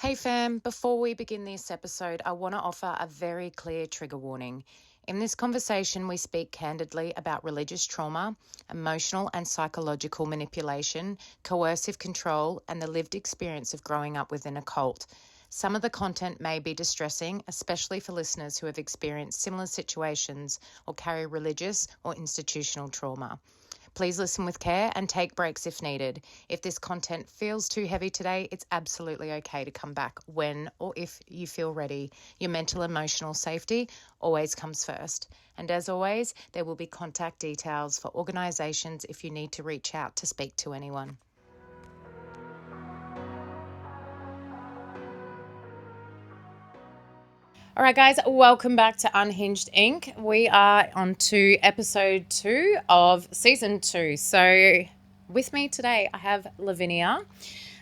Hey fam, before we begin this episode, I want to offer a very clear trigger warning. In this conversation, we speak candidly about religious trauma, emotional and psychological manipulation, coercive control, and the lived experience of growing up within a cult. Some of the content may be distressing, especially for listeners who have experienced similar situations or carry religious or institutional trauma. Please listen with care and take breaks if needed. If this content feels too heavy today, it's absolutely okay to come back when or if you feel ready. Your mental and emotional safety always comes first. And as always, there will be contact details for organisations if you need to reach out to speak to anyone. All right, guys, welcome back to Unhinged Inc. We are on to episode 2 of season 2. So with me today, I have Lavinia.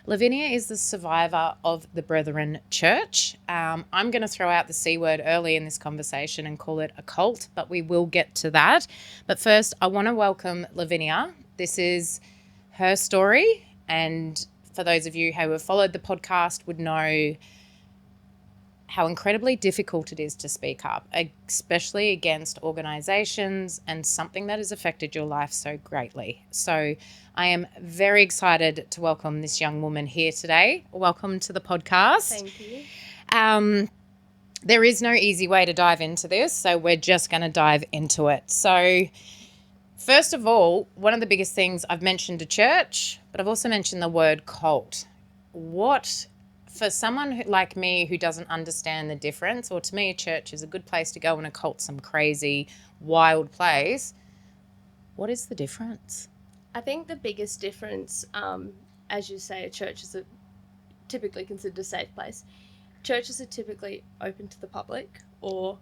Lavinia is the survivor of the Brethren Church. I'm going to throw out the C word early in this conversation and call it a cult, but we will get to that. But first, I want to welcome Lavinia. This is her story, and for those of you who have followed the podcast would know how incredibly difficult it is to speak up, especially against organisations and something that has affected your life so greatly. So I am very excited to welcome this young woman here today. Welcome to the podcast. Thank you. There is no easy way to dive into this, so we're just going to dive into it. So first of all, one of the biggest things, I've mentioned a church, but I've also mentioned the word cult. For someone like me who doesn't understand the difference, or to me a church is a good place to go and a cult's some crazy, wild place, what is the difference? I think the biggest difference, as you say, a church is typically considered a safe place. Churches are typically open to the public, or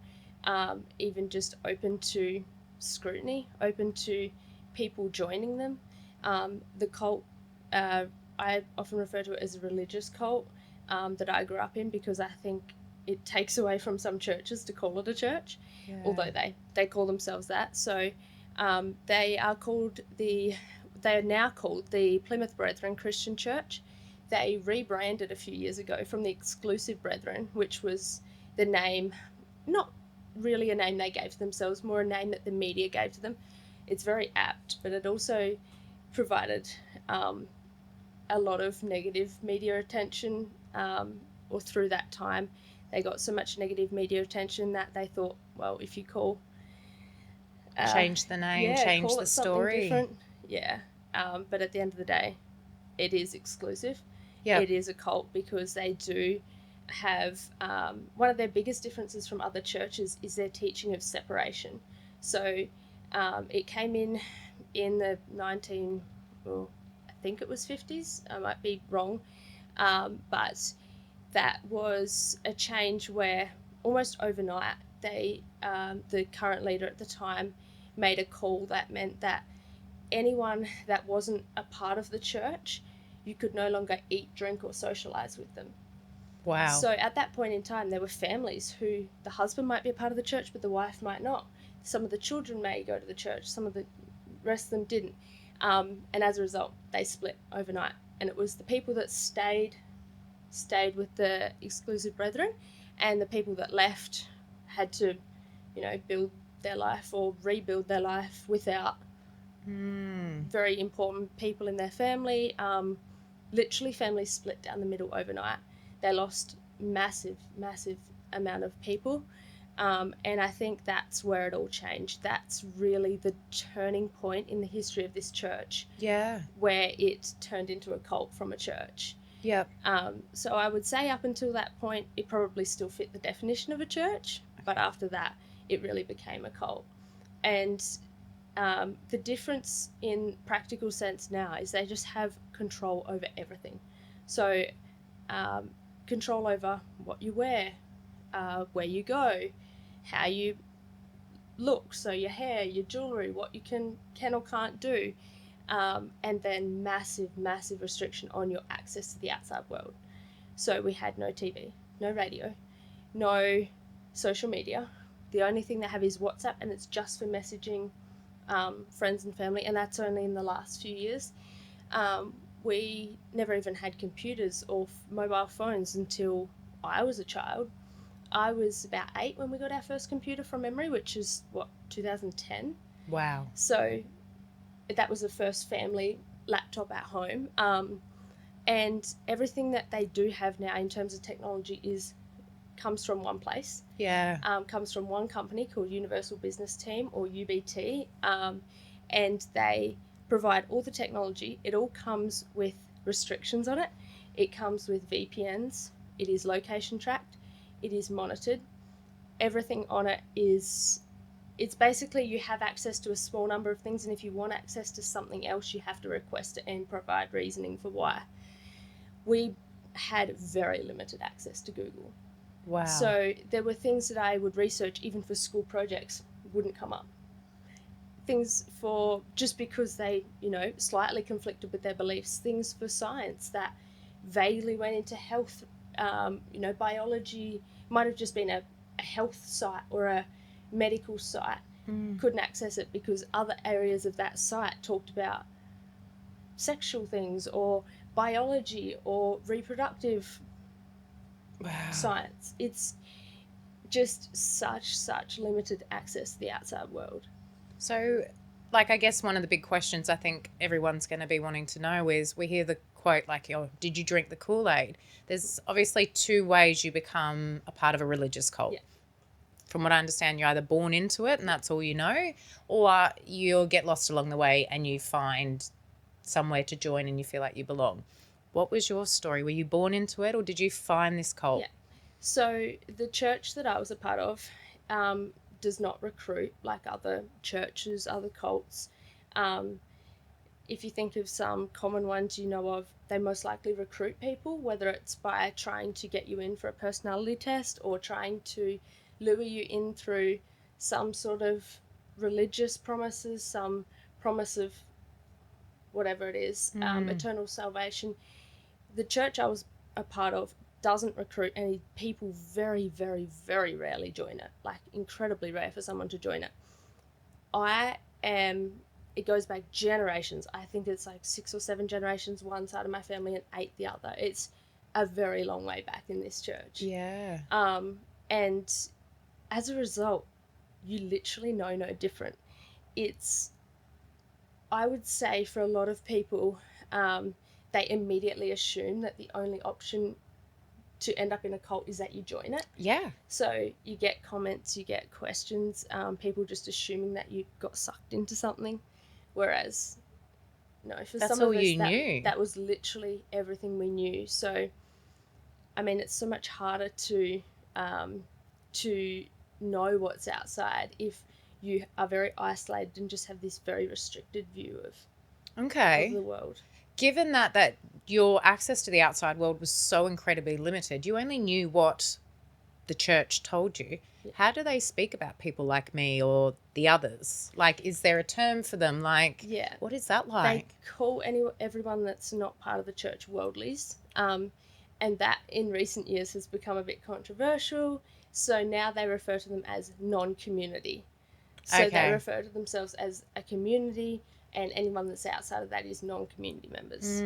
even just open to scrutiny, open to people joining them. The cult, I often refer to it as a religious cult that I grew up in, because I think it takes away from some churches to call it a church, although they call themselves that. So they are now called the Plymouth Brethren Christian Church. They rebranded a few years ago from the Exclusive Brethren, which was the name, not really a name they gave to themselves, more a name that the media gave to them. It's very apt, but it also provided a lot of negative media attention, or through that time they got so much negative media attention that they thought, well, if you call change the name, change the story. Different. But at the end of the day, it is exclusive. Yep. It is a cult, because they do have one of their biggest differences from other churches is their teaching of separation. So it came in the I think it was 50s. I might be wrong, but that was a change where almost overnight the current leader at the time made a call that meant that anyone that wasn't a part of the church, you could no longer eat, drink, or socialize with them. Wow. So at that point in time, there were families who the husband might be a part of the church, but the wife might not. Some of the children may go to the church, some of the rest of them didn't. And as a result, they split overnight. And it was the people that stayed with the Exclusive Brethren, and the people that left had to, build their life or rebuild their life without very important people in their family. Literally, families split down the middle overnight. They lost massive amount of people. And I think that's where it all changed. That's really the turning point in the history of this church. Yeah. Where it turned into a cult from a church. Yep. So I would say up until that point, it probably still fit the definition of a church. But after that, it really became a cult. And the difference in practical sense now is they just have control over everything. So control over what you wear, where you go, how you look, so your hair, your jewellery, what you can or can't do, and then massive restriction on your access to the outside world. So we had no TV, no radio, no social media. The only thing they have is WhatsApp, and it's just for messaging friends and family, and that's only in the last few years. we never even had computers or mobile phones until I was a child. I was about 8 when we got our first computer from memory, which is, 2010? Wow. So that was the first family laptop at home. And everything that they do have now in terms of technology comes from one place. Yeah. Comes from one company called Universal Business Team, or UBT, and they provide all the technology. It all comes with restrictions on it. It comes with VPNs. It is location tracked. It is monitored. Everything on it is... It's basically you have access to a small number of things, and if you want access to something else, you have to request it and provide reasoning for why. We had very limited access to Google. Wow. So there were things that I would research, even for school projects, wouldn't come up. Things for, just because they, slightly conflicted with their beliefs, things for science that vaguely went into health, biology, might have just been a health site or a medical site, couldn't access it because other areas of that site talked about sexual things or biology or reproductive science. It's just such limited access to the outside world. So, I guess one of the big questions I think everyone's going to be wanting to know is, we hear the quote did you drink the Kool-Aid? There's obviously two ways you become a part of a religious cult. Yeah. From what I understand, you're either born into it and that's all you know, or you'll get lost along the way and you find somewhere to join and you feel like you belong. What was your story? Were you born into it, or did you find this cult? Yeah. So the church that I was a part of does not recruit like other churches, other cults. If you think of some common ones you know of, they most likely recruit people, whether it's by trying to get you in for a personality test or trying to lure you in through some sort of religious promises, some promise of whatever it is, eternal salvation. The church I was a part of doesn't recruit any people. Very, very, very rarely join it. Like, incredibly rare for someone to join it. It goes back generations. I think it's like 6 or 7 generations one side of my family and 8 the other. It's a very long way back in this church. Yeah. And as a result, you literally know no different. I would say for a lot of people, they immediately assume that the only option to end up in a cult is that you join it. Yeah. So you get comments, you get questions, people just assuming that you got sucked into something, whereas no, for That's some all of us you knew. that was literally everything we knew. So I mean, it's so much harder to know what's outside if you are very isolated and just have this very restricted view of the world. Given that your access to the outside world was so incredibly limited, you only knew what the church told you. Yeah. How do they speak about people like me or the others? Is there a term for them? Yeah. What is that like? They call everyone that's not part of the church worldlies. And that in recent years has become a bit controversial. So now they refer to them as non-community. So they refer to themselves as a community, and anyone that's outside of that is non-community members.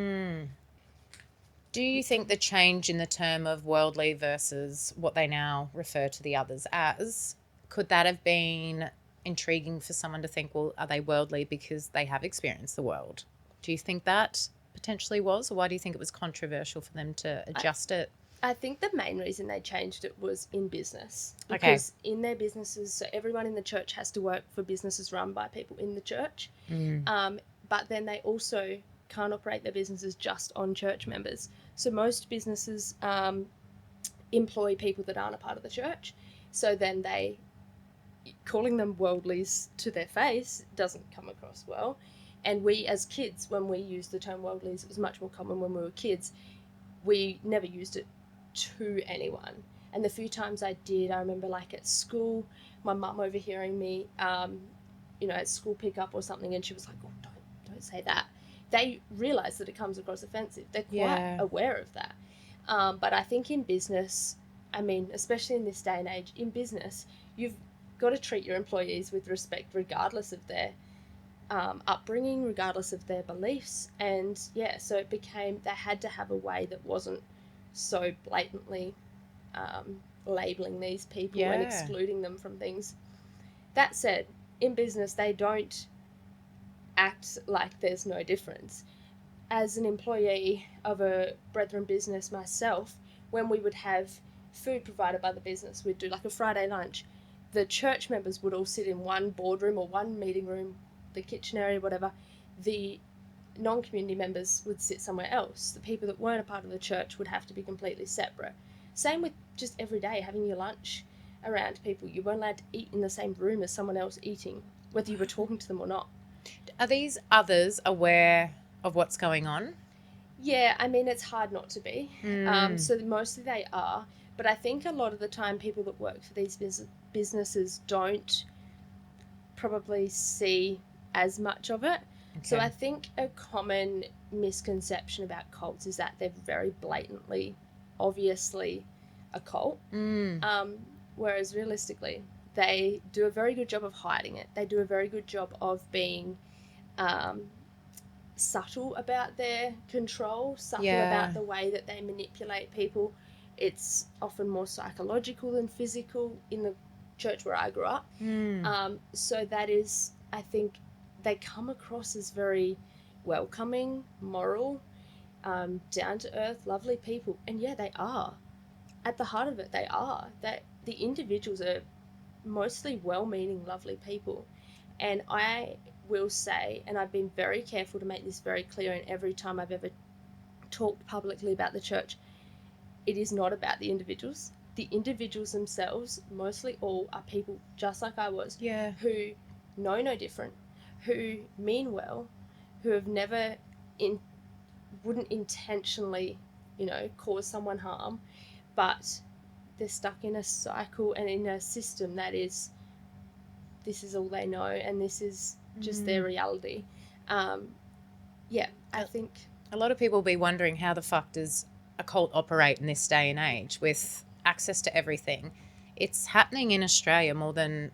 Do you think the change in the term of worldly versus what they now refer to the others as, could that have been intriguing for someone to think, well, are they worldly because they have experienced the world? Do you think that potentially was, or why do you think it was controversial for them to adjust it? I think the main reason they changed it was in business. Because in their businesses, so everyone in the church has to work for businesses run by people in the church. But then they also can't operate their businesses just on church members. So most businesses employ people that aren't a part of the church. So then calling them worldlies to their face doesn't come across well. And we as kids, when we used the term worldlies, it was much more common when we were kids. We never used it to anyone. And the few times I did, I remember at school, my mum overhearing me, at school pickup or something, and she was like, oh, don't say that. They realise that it comes across offensive. They're quite aware of that. But I think in business, especially in this day and age, in business, you've got to treat your employees with respect regardless of their upbringing, regardless of their beliefs. And yeah, so it became, they had to have a way that wasn't so blatantly labeling these people and excluding them from things. That said, in business, they don't act like there's no difference. As an employee of a Brethren business myself, when we would have food provided by the business, we'd do like a Friday lunch. The church members would all sit in one boardroom or one meeting room, the kitchen area, whatever. The non-community members would sit somewhere else. The people that weren't a part of the church would have to be completely separate. Same with just every day having your lunch around people. You weren't allowed to eat in the same room as someone else eating, whether you were talking to them or not. Are these others aware of what's going on? Yeah, I mean, it's hard not to be. So mostly they are. But I think a lot of the time people that work for these businesses don't probably see as much of it. Okay. So I think a common misconception about cults is that they're very blatantly, obviously a cult. Whereas realistically, they do a very good job of hiding it. They do a very good job of being subtle about their control, subtle about the way that they manipulate people. It's often more psychological than physical in the church where I grew up. So that is, I think, they come across as very welcoming, moral, down to earth, lovely people. And yeah, they are. At the heart of it, they are. That the individuals are mostly well-meaning, lovely people. And I will say, and I've been very careful to make this very clear in every time I've ever talked publicly about the church, it is not about the individuals. The individuals themselves, mostly all, are people just like I was, who know no different, who mean well, who have never wouldn't intentionally, cause someone harm, but they're stuck in a cycle and in a system that is, this is all they know and this is just their reality. I think a lot of people will be wondering, how the fuck does a cult operate in this day and age with access to everything? It's happening in Australia more than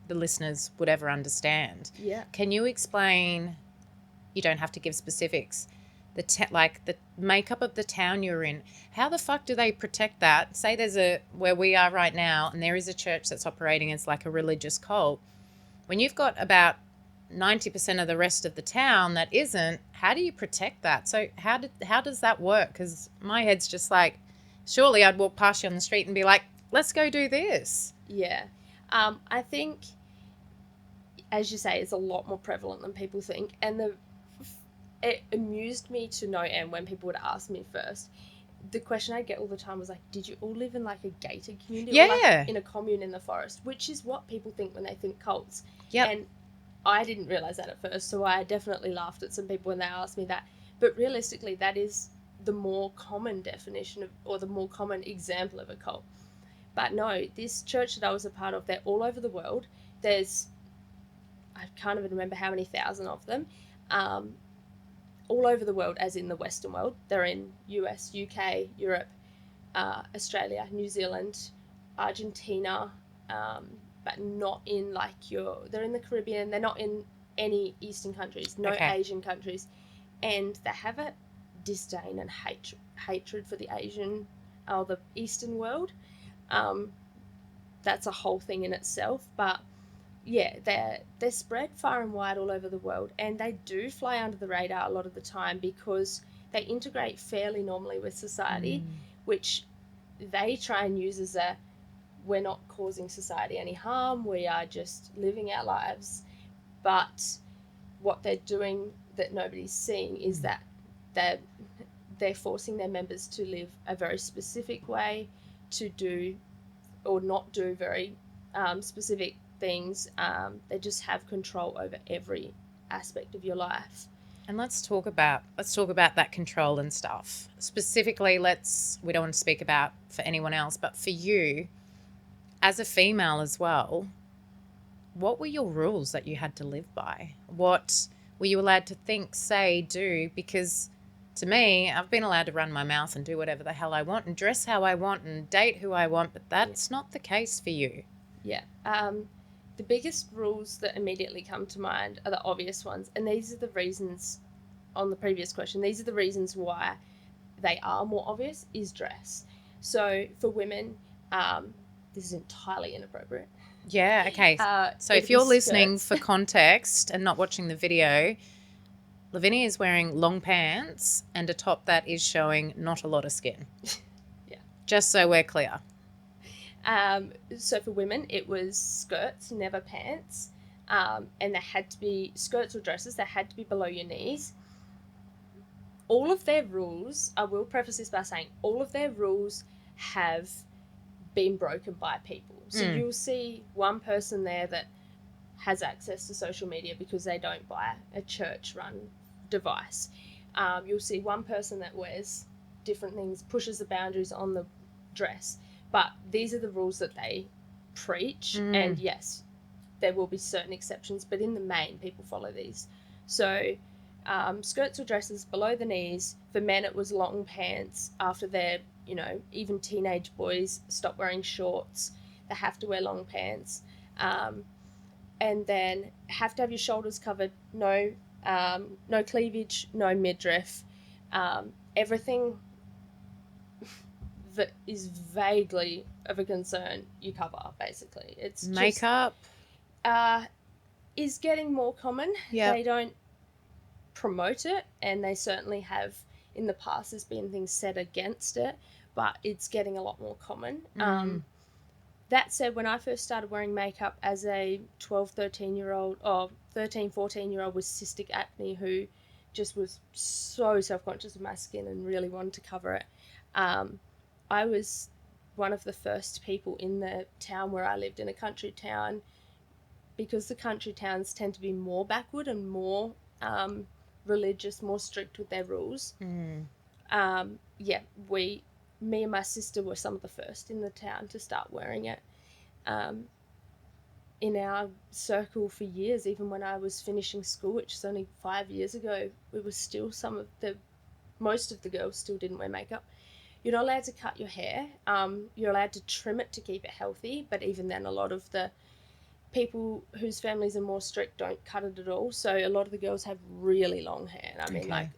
the listeners would ever understand. Yeah. Can you explain, you don't have to give specifics, the makeup of the town you're in? How the fuck do they protect that? Say there's where we are right now, and there is a church that's operating as like a religious cult. When you've got about 90% of the rest of the town that isn't, how do you protect that? So how does that work? Because my head's just like, surely I'd walk past you on the street and be like, let's go do this. Yeah. I think, as you say, it's a lot more prevalent than people think. And it amused me to no end when people would ask me first. The question I get all the time was like, did you all live in like a gated community? Yeah. Or like in a commune in the forest, which is what people think when they think cults. Yeah. And I didn't realize that at first, so I definitely laughed at some people when they asked me that. But realistically, that is the more common definition of, or the more common example of a cult. But no, this church that I was a part of, they're all over the world. There's, I can't even remember how many thousand of them, all over the world, as in the Western world. They're in US, UK, Europe, Australia, New Zealand, Argentina, but not in like they're in the Caribbean. They're not in any Eastern countries, no Asian countries. And they have a disdain and hatred for the Asian or the Eastern world. That's a whole thing in itself. But yeah, they're spread far and wide all over the world, and they do fly under the radar a lot of the time because they integrate fairly normally with society, which they try and use as we're not causing society any harm, we are just living our lives. But what they're doing that nobody's seeing is that they're forcing their members to live a very specific way, to do or not do very specific things. They just have control over every aspect of your life. And let's talk about that control and stuff. Specifically, we don't want to speak about for anyone else, but for you as a female as well, what were your rules that you had to live by? What were you allowed to think, say, do? Because to me, I've been allowed to run my mouth and do whatever the hell I want and dress how I want and date who I want, but that's not the case for you. Yeah. The biggest rules that immediately come to mind are the obvious ones, and these are the reasons, on the previous question, these are the reasons why they are more obvious, is dress. So for women, this is entirely inappropriate. Yeah, okay. So if it you're is listening skirts. for context and not watching the video, Lavinia is wearing long pants and a top that is showing not a lot of skin. Yeah. Just so we're clear. So for women, it was skirts, never pants. And they had to be skirts or dresses, they had to be below your knees. All of their rules, I will preface this by saying, all of their rules have been broken by people. So you'll see one person there that has access to social media because they don't buy a church-run device. You'll see one person that wears different things, pushes the boundaries on the dress. But these are the rules that they preach. And yes, there will be certain exceptions, but in the main, people follow these. So skirts or dresses below the knees. For men, it was long pants. After they're, even teenage boys stop wearing shorts. They have to wear long pants. And then have to have your shoulders covered. No cleavage, no midriff. Everything that is vaguely of a concern, you cover, basically. It's makeup is getting more common. Yeah. They don't promote it, and they certainly have in the past. There's been things said against it, but it's getting a lot more common. That said, when I first started wearing makeup as a 12, 13-year-old, or 13, 14-year-old with cystic acne who just was so self-conscious of my skin and really wanted to cover it, I was one of the first people in the town where I lived, in a country town, because the country towns tend to be more backward and more religious, more strict with their rules. Me and my sister were some of the first in the town to start wearing it. In our circle for years, even when I was finishing school, which is only 5 years ago, we were still most of the girls still didn't wear makeup. You're not allowed to cut your hair. You're allowed to trim it to keep it healthy, but even then, a lot of the people whose families are more strict don't cut it at all. So a lot of the girls have really long hair. I mean, like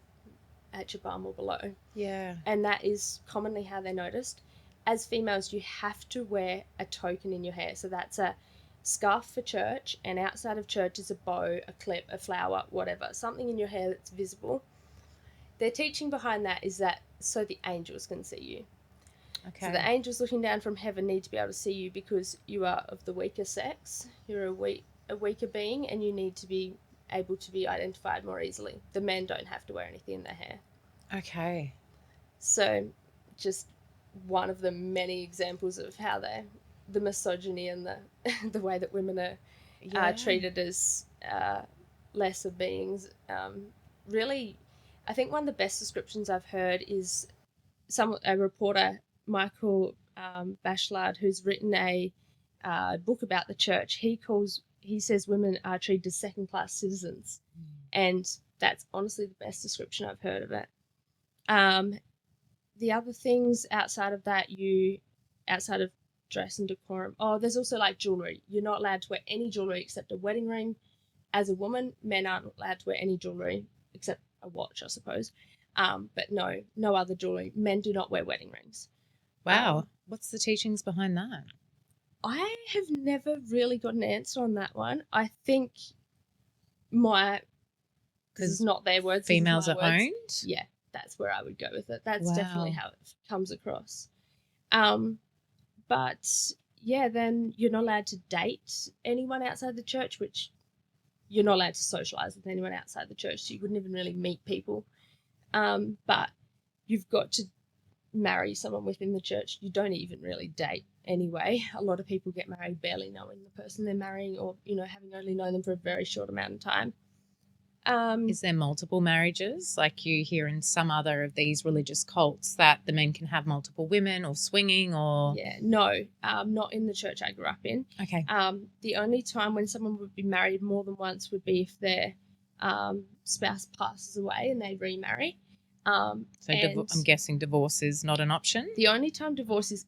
at your bum or below. Yeah. And that is commonly how they're noticed. As females, you have to wear a token in your hair. So that's a scarf for church, and outside of church is a bow, a clip, a flower, whatever, something in your hair that's visible. Their teaching behind that is that so the angels can see you. Okay. So the angels looking down from heaven need to be able to see you because you are of the weaker sex. You're a weaker being, and you need to be able to be identified more easily. The men don't have to wear anything in their hair. Okay. So just one of the many examples of how the misogyny and the way that women are treated as lesser beings. Really, I think one of the best descriptions I've heard is a reporter, Michael Bachelard, who's written a book about the church. He says women are treated as second-class citizens, and that's honestly the best description I've heard of it. The other things outside of that, outside of dress and decorum, there's also like jewelry. You're not allowed to wear any jewelry except a wedding ring. As a woman, men aren't allowed to wear any jewelry except a watch, I suppose. But no other jewelry. Men do not wear wedding rings. Wow. What's the teachings behind that? I have never really got an answer on that one. I think this is not their words. Females are words. owned? Yeah, that's where I would go with it. That's definitely how it comes across. But yeah, then you're not allowed to date anyone outside the church, which you're not allowed to socialize with anyone outside the church, so you wouldn't even really meet people. But you've got to marry someone within the church. You don't even really date anyway. A lot of people get married barely knowing the person they're marrying, or having only known them for a very short amount of time. Is there multiple marriages, like you hear in some other of these religious cults, that the men can have multiple women or swinging or? Yeah, no, not in the church I grew up in. Okay. The only time when someone would be married more than once would be if their spouse passes away and they remarry. So I'm guessing divorce is not an option? The only time divorce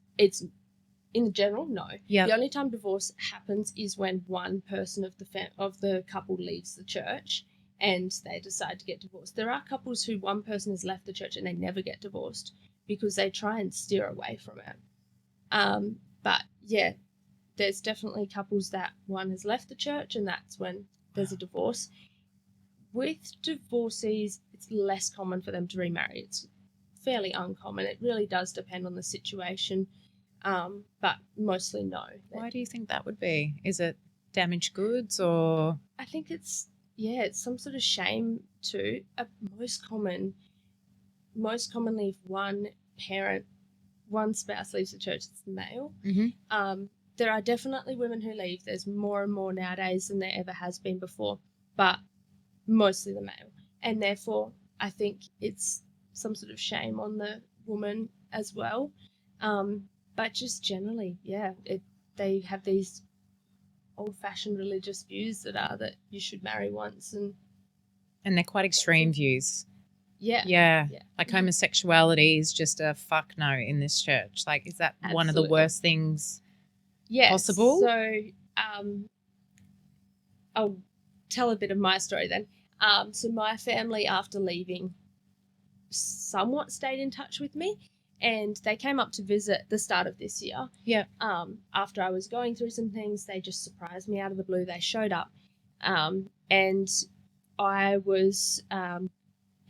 in general, no. Yeah. The only time divorce happens is when one person of the couple leaves the church and they decide to get divorced. There are couples who one person has left the church and they never get divorced because they try and steer away from it. But yeah, there's definitely couples that one has left the church and that's when there's a divorce. With divorcees, it's less common for them to remarry. It's fairly uncommon. It really does depend on the situation, but mostly no. Why do you think that would be? Is it damaged goods or? I think it's some sort of shame too. Most commonly, if one spouse leaves the church, it's the male. Mm-hmm. There are definitely women who leave. There's more and more nowadays than there ever has been before, but mostly the male. And therefore, I think it's some sort of shame on the woman as well. But just generally, they have these old-fashioned religious views that you should marry once, and they're quite extreme views. Yeah. Like homosexuality is just a fuck no in this church. Like, is that Absolutely. one of the worst things possible? So I'll tell a bit of my story then. So my family, after leaving, somewhat stayed in touch with me, and they came up to visit the start of this year. Yeah. After I was going through some things, they just surprised me out of the blue. They showed up, and I was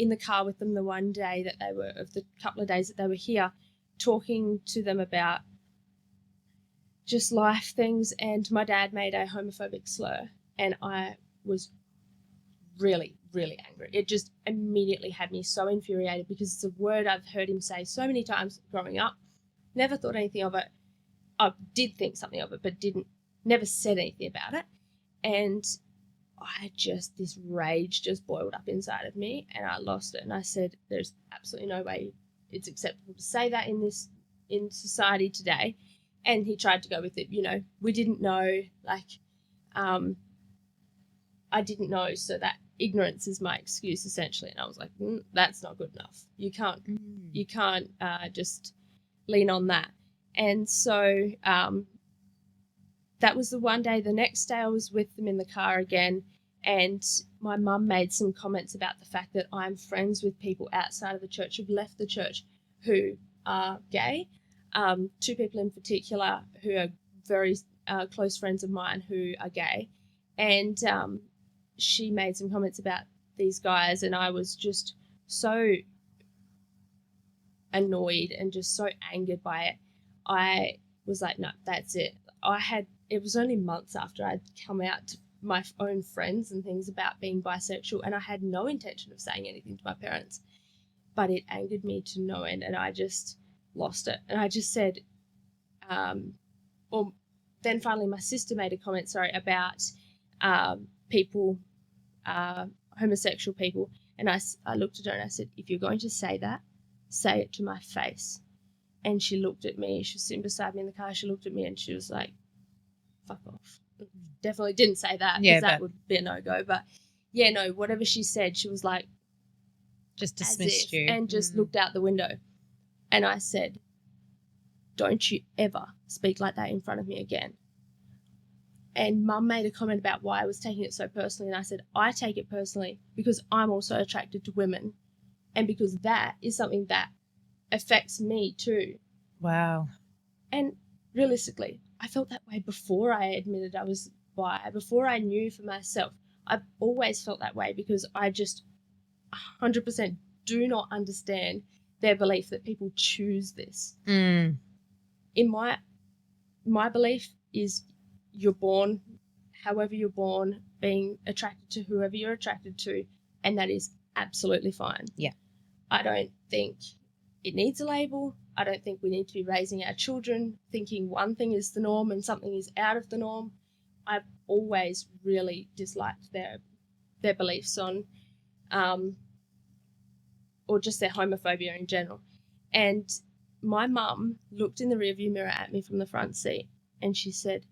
in the car with them the one day that they were, of the couple of days that they were here, talking to them about just life things, and my dad made a homophobic slur, and I was really, really angry. It just immediately had me so infuriated because it's a word I've heard him say so many times growing up. Never thought anything of it. I did think something of it, but never said anything about it. And this rage just boiled up inside of me, and I lost it. And I said, there's absolutely no way it's acceptable to say that in society today. And he tried to go with it, we didn't know, I didn't know, so that ignorance is my excuse, essentially. And I was like, that's not good enough. You can't just lean on that. And so that was the one day. The next day I was with them in the car again, and my mum made some comments about the fact that I'm friends with people outside of the church who've left the church who are gay. Two people in particular who are very close friends of mine who are gay. And she made some comments about these guys, and I was just so annoyed and just so angered by it. I was like, no, that's it. It was only months after I'd come out to my own friends and things about being bisexual, and I had no intention of saying anything to my parents, but it angered me to no end, and I just lost it. And I just said, then finally my sister made a comment, about people, homosexual people, and I looked at her and I said, if you're going to say that, say it to my face. And she looked at me. She was sitting beside me in the car. She looked at me and she was like, fuck off. Definitely didn't say that, because that would be a no-go. But yeah, no, whatever she said, she was like, just dismissed you and just looked out the window. And I said, don't you ever speak like that in front of me again. And Mum made a comment about why I was taking it so personally, and I said, I take it personally because I'm also attracted to women, and because that is something that affects me too. Wow. And realistically, I felt that way before I admitted I was bi, before I knew for myself. I've always felt that way because I just 100% do not understand their belief that people choose this. In my belief is you're born however you're born, being attracted to whoever you're attracted to, and that is absolutely fine. Yeah. I don't think it needs a label. I don't think we need to be raising our children thinking one thing is the norm and something is out of the norm. I've always really disliked their beliefs on or just their homophobia in general. And my mum looked in the rearview mirror at me from the front seat and she said,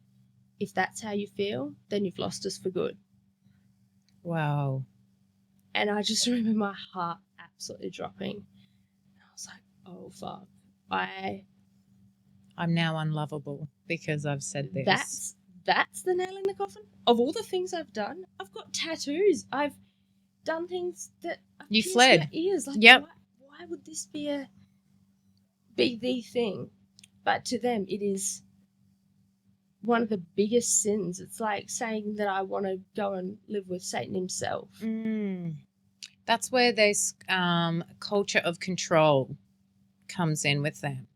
if that's how you feel, then you've lost us for good. Wow. And I just remember my heart absolutely dropping. And I was like, oh, fuck. I I'm now unlovable because I've said this. That's the nail in the coffin. Of all the things I've done, I've got tattoos. I've done things that I've You pierced fled. my ears. Like, Yep. why would this be the thing? But to them, it is one of the biggest sins. It's like saying that I want to go and live with Satan himself. That's where this culture of control comes in with them.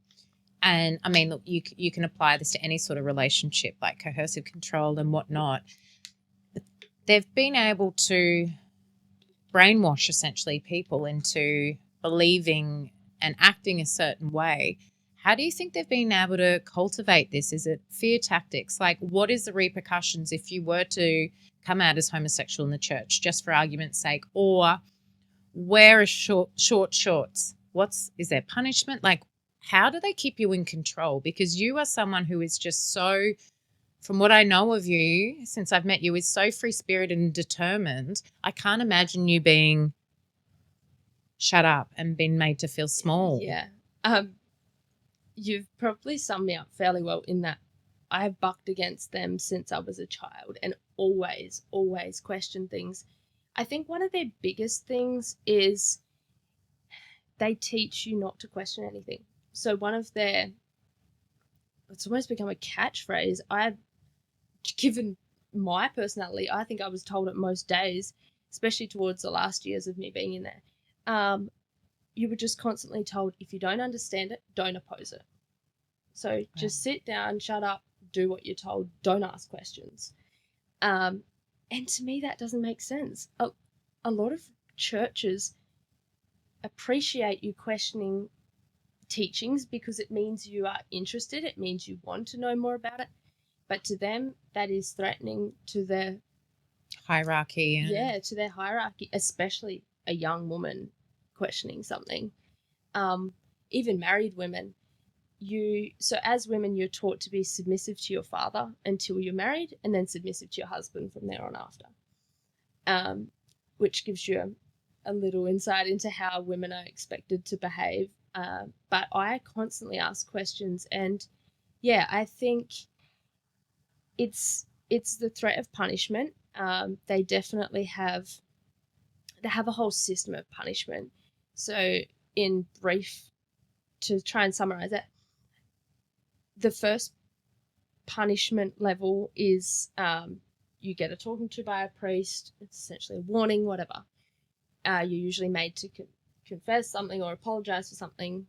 And I mean, look, you can apply this to any sort of relationship, like coercive control and whatnot. They've been able to brainwash essentially people into believing and acting a certain way. How do you think they've been able to cultivate this? Is it fear tactics? Like, what is the repercussions if you were to come out as homosexual in the church, just for argument's sake, or wear a short shorts? Is there punishment? Like, how do they keep you in control? Because you are someone who is just so, from what I know of you since I've met you, is so free-spirited and determined. I can't imagine you being shut up and being made to feel small. Yeah. You've probably summed me up fairly well in that I have bucked against them since I was a child and always questioned things. I think one of their biggest things is they teach you not to question anything. So it's almost become a catchphrase. Given my personality, I think I was told it most days, especially towards the last years of me being in there. You were just constantly told, if you don't understand it, don't oppose it. So just sit down, shut up, do what you're told, don't ask questions. And to me, that doesn't make sense. A lot of churches appreciate you questioning teachings because it means you are interested, it means you want to know more about it. But to them, that is threatening to their hierarchy. To their hierarchy, especially a young woman questioning something. Even married women, so as women, you're taught to be submissive to your father until you're married, and then submissive to your husband from there on after, which gives you a little insight into how women are expected to behave. But I constantly ask questions, and I think it's the threat of punishment. They definitely have a whole system of punishment. So in brief, to try and summarize it, the first punishment level is you get a talking to by a priest. It's essentially a warning, whatever. You're usually made to confess something or apologize for something,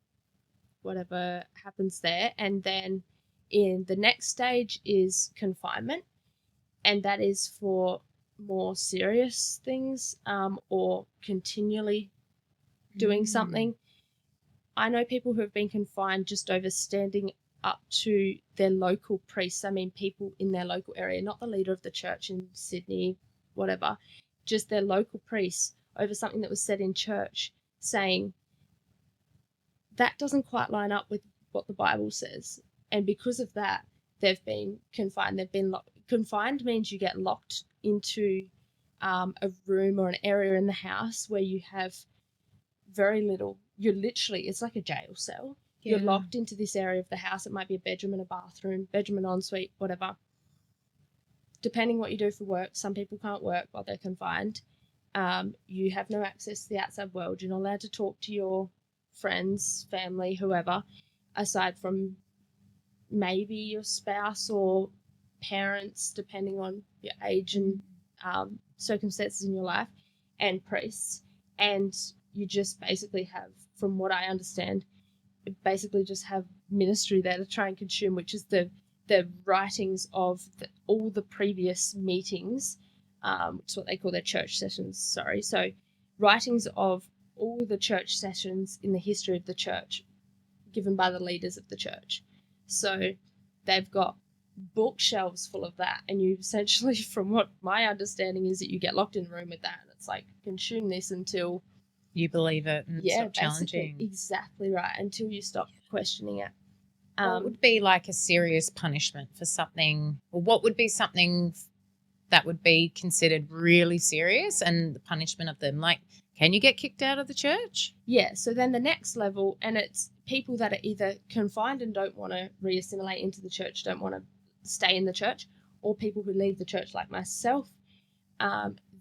whatever happens there. And then in the next stage is confinement, and that is for more serious things or continually doing something. I know people who have been confined just over standing up to their local priests. I mean, people in their local area, not the leader of the church in Sydney, whatever, just their local priests over something that was said in church, saying that doesn't quite line up with what the Bible says. And because of that, they've been confined. Confined means you get locked into a room or an area in the house where you have very little. It's like a jail cell. Yeah. You're locked into this area of the house. It might be a bedroom and a bathroom, bedroom and ensuite, whatever. Depending what you do for work, some people can't work while they're confined. You have no access to the outside world. You're not allowed to talk to your friends, family, whoever, aside from maybe your spouse or parents, depending on your age and circumstances in your life, and priests. And you just basically have, from what I understand, basically just have ministry there to try and consume, which is the writings of all the previous meetings. It's what they call their church sessions, sorry. So writings of all the church sessions in the history of the church given by the leaders of the church. So they've got bookshelves full of that, and you essentially, from what my understanding is, that you get locked in a room with that, and it's like, consume this until you believe it and stop challenging. Exactly right, until you stop questioning it. What would be like a serious punishment for something, or what would be something that would be considered really serious and the punishment of them? Like, Can you get kicked out of the church? Yeah, so then the next level, and it's people that are either confined and don't want to re-assimilate into the church, don't want to stay in the church, or people who leave the church like myself,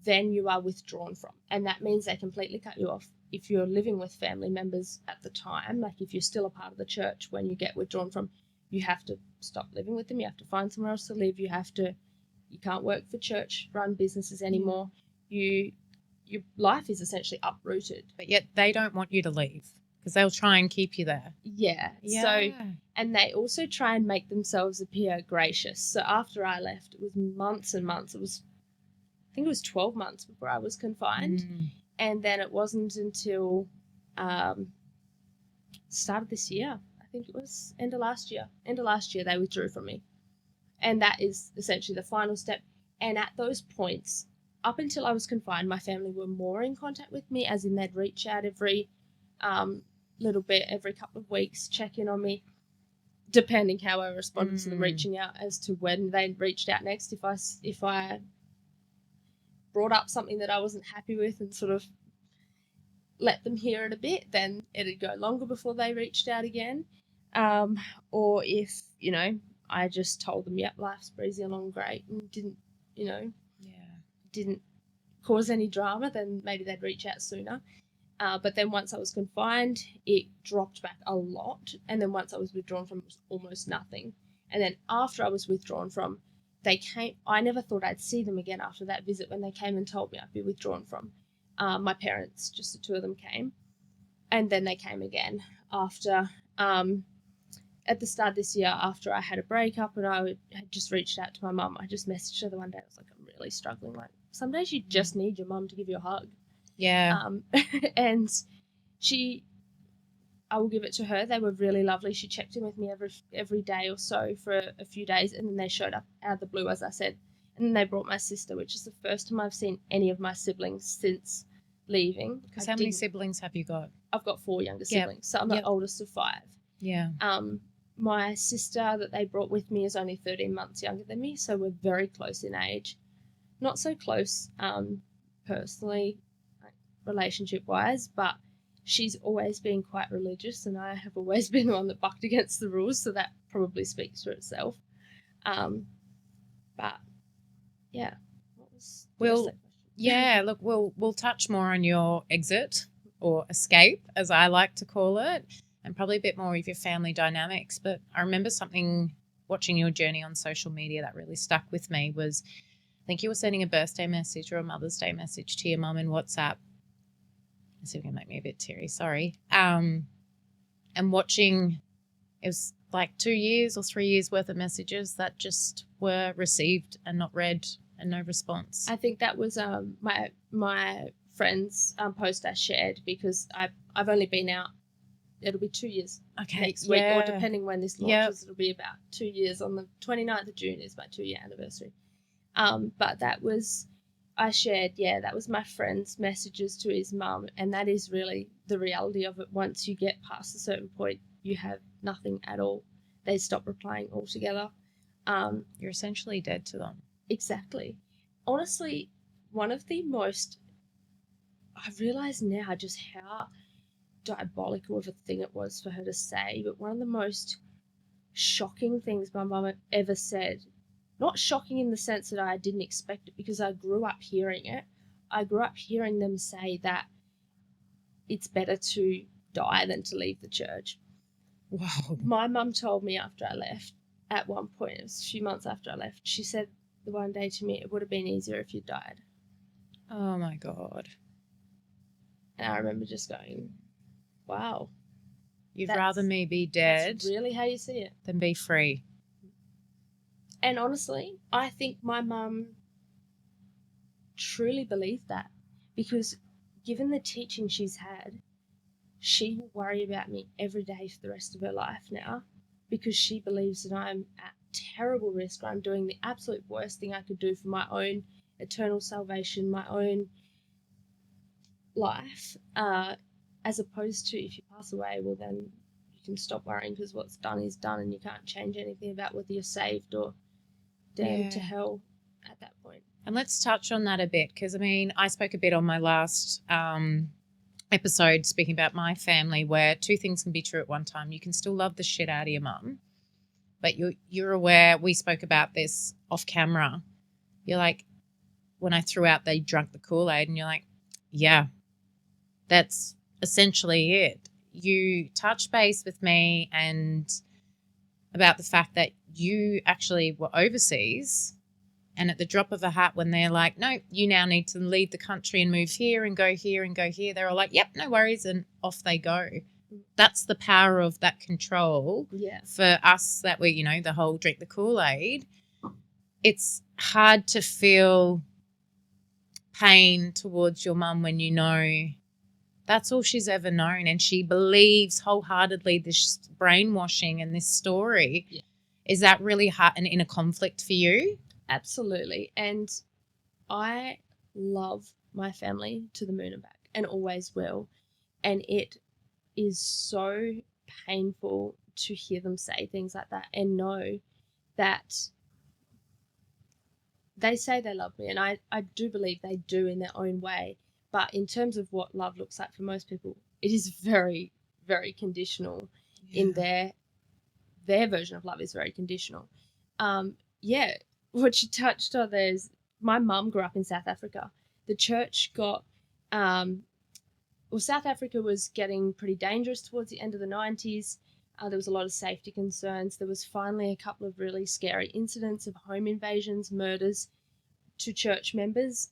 then you are withdrawn from. And that means they completely cut you off. If you're living with family members at the time, like if you're still a part of the church when you get withdrawn from, you have to stop living with them. You have to find somewhere else to live. You can't work for church-run businesses anymore. Your life is essentially uprooted. But yet they don't want you to leave because they'll try and keep you there. Yeah. So, and they also try and make themselves appear gracious. So after I left, it was months and months. I think it was 12 months before I was confined. And then it wasn't until start of this year, I think it was end of last year they withdrew from me. And that is essentially the final step. And at those points, up until I was confined, my family were more in contact with me, as in they'd reach out every little bit, every couple of weeks, check in on me, depending how I responded to them reaching out as to when they reached out next. If I brought up something that I wasn't happy with and sort of let them hear it a bit, then it'd go longer before they reached out again. Or if, I just told them, yep, life's breezy along great, and didn't cause any drama, then maybe they'd reach out sooner. But then once I was confined, it dropped back a lot. And then once I was withdrawn from, it was almost nothing. And then after I was withdrawn from, they came. I never thought I'd see them again after that visit when they came and told me I'd be withdrawn from. My parents, just the two of them, came. And then they came again after, at the start of this year, after I had a breakup and I had just reached out to my mum. I just messaged her the one day. I was like, I'm really struggling. Like, some days you just need your mum to give you a hug. Yeah. And I will give it to her. They were really lovely. She checked in with me every day or so for a few days, and then they showed up out of the blue, as I said. And then they brought my sister, which is the first time I've seen any of my siblings since leaving. Because how many siblings have you got? I've got 4 younger siblings, so I'm the oldest of 5. Yeah. My sister that they brought with me is only 13 months younger than me, so we're very close in age. Not so close personally, relationship-wise, but she's always been quite religious, and I have always been the one that bucked against the rules, so that probably speaks for itself. But yeah, look, we'll touch more on your exit or escape, as I like to call it, and probably a bit more of your family dynamics. But I remember something watching your journey on social media that really stuck with me was, I think you were sending a birthday message or a Mother's Day message to your mum in WhatsApp. This is going to make me a bit teary, sorry. And watching, it was like 2 years or 3 years worth of messages that just were received and not read and no response. I think that was my friend's post I shared, because I've only been out, it'll be 2 years next week, or depending when this launches, it'll be about 2 years. On the 29th of June is my 2-year anniversary. But that was, I shared, that was my friend's messages to his mum, and that is really the reality of it. Once you get past a certain point, you have nothing at all. They stop replying altogether. You're essentially dead to them. Exactly. Honestly, one of the most, I realise now just how diabolical of a thing it was for her to say, but one of the most shocking things my mum ever said, not shocking in the sense that I didn't expect it, because I grew up hearing it. I grew up hearing them say that it's better to die than to leave the church. Wow. My mum told me after I left, at one point, it was a few months after I left, she said the one day to me, it would have been easier if you died. Oh my God. And I remember just going, wow. You'd rather me be dead. That's really how you see it. Than be free. And honestly, I think my mum truly believed that, because given the teaching she's had, she will worry about me every day for the rest of her life now, because she believes that I'm at terrible risk, or I'm doing the absolute worst thing I could do for my own eternal salvation, my own life, as opposed to, if you pass away, well then you can stop worrying, because what's done is done, and you can't change anything about whether you're saved or damned to hell at that point. And let's touch on that a bit, because I mean, I spoke a bit on my last episode speaking about my family where two things can be true at one time. You can still love the shit out of your mum, but you're aware, we spoke about this off camera. You're like, when I threw out they drunk the Kool-Aid, and you're like, yeah, that's essentially it. You touched base with me and about the fact that you actually were overseas, and at the drop of a hat, when they're like, no, you now need to leave the country and move here and go here and go here, they're all like, yep, no worries, and off they go. That's the power of that control. Yeah. For us that we, you know, the whole drink the Kool-Aid, it's hard to feel pain towards your mum when you know that's all she's ever known, and she believes wholeheartedly this brainwashing and this story. Yeah. Is that really hard and in a conflict for you? Absolutely. And I love my family to the moon and back, and always will. And it is so painful to hear them say things like that and know that they say they love me, and I do believe they do in their own way. But in terms of what love looks like for most people, it is very, very conditional. In their version of love is very conditional. What you touched on there is my mum grew up in South Africa. The church got, South Africa was getting pretty dangerous towards the end of the 90s. There was a lot of safety concerns. There was finally a couple of really scary incidents of home invasions, murders to church members.